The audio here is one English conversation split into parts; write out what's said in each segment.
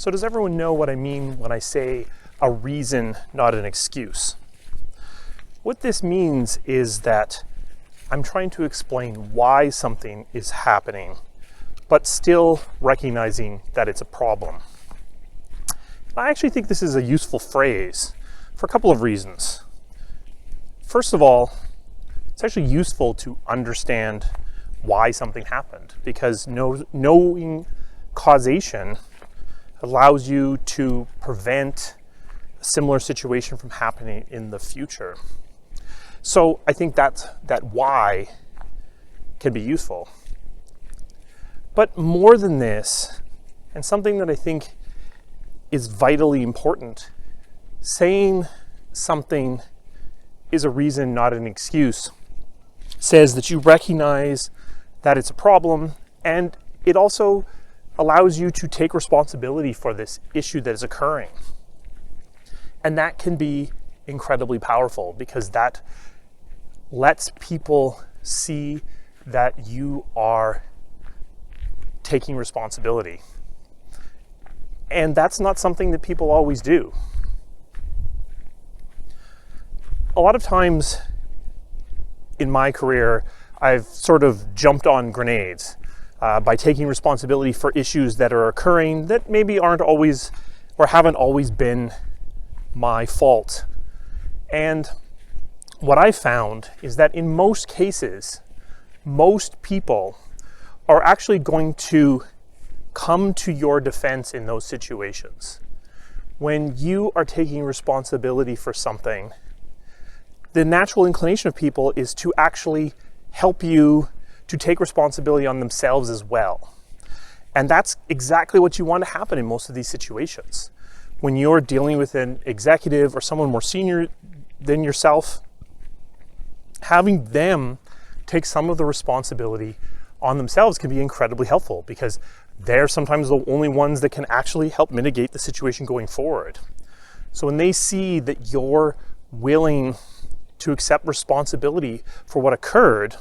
So does everyone know what I mean when I say a reason, not an excuse? What this means is that I'm trying to explain why something is happening, but still recognizing that it's a problem. I actually think this is a useful phrase for a couple of reasons. First of all, it's actually useful to understand why something happened, because knowing causation allows you to prevent a similar situation from happening in the future. So I think that why can be useful. But more than this, and something that I think is vitally important, saying something is a reason, not an excuse, says that you recognize that it's a problem, and it also allows you to take responsibility for this issue that is occurring. And that can be incredibly powerful because that lets people see that you are taking responsibility. And that's not something that people always do. A lot of times in my career, I've sort of jumped on grenades by taking responsibility for issues that are occurring that maybe aren't always or haven't always been my fault. And what I found is that in most cases, most people are actually going to come to your defense in those situations. When you are taking responsibility for something, the natural inclination of people is to actually help you to take responsibility on themselves as well. And that's exactly what you want to happen in most of these situations. When you're dealing with an executive or someone more senior than yourself, having them take some of the responsibility on themselves can be incredibly helpful because they're sometimes the only ones that can actually help mitigate the situation going forward. So when they see that you're willing to accept responsibility for what occurred,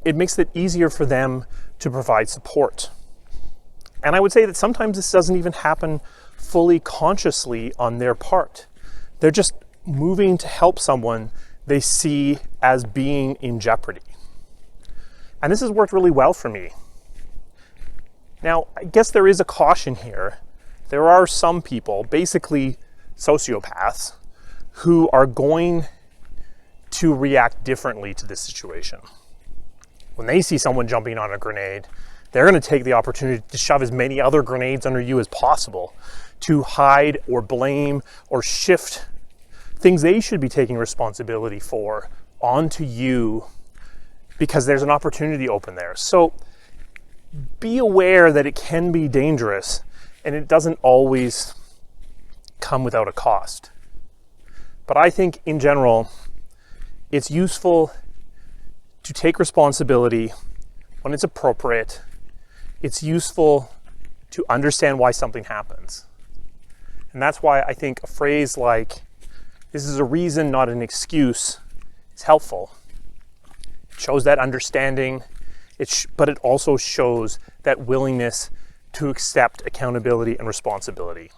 it makes it easier for them to provide support. And I would say that sometimes this doesn't even happen fully consciously on their part. They're just moving to help someone they see as being in jeopardy. And this has worked really well for me. Now, I guess there is a caution here. There are some people, basically sociopaths, who are going to react differently to this situation. When they see someone jumping on a grenade, they're going to take the opportunity to shove as many other grenades under you as possible to hide or blame or shift things they should be taking responsibility for onto you because there's an opportunity open there. So be aware that it can be dangerous and it doesn't always come without a cost. But I think in general, it's useful to take responsibility when it's appropriate. It's useful to understand why something happens. And that's why I think a phrase like, "This is a reason, not an excuse," is helpful. It shows that understanding, but it also shows that willingness to accept accountability and responsibility.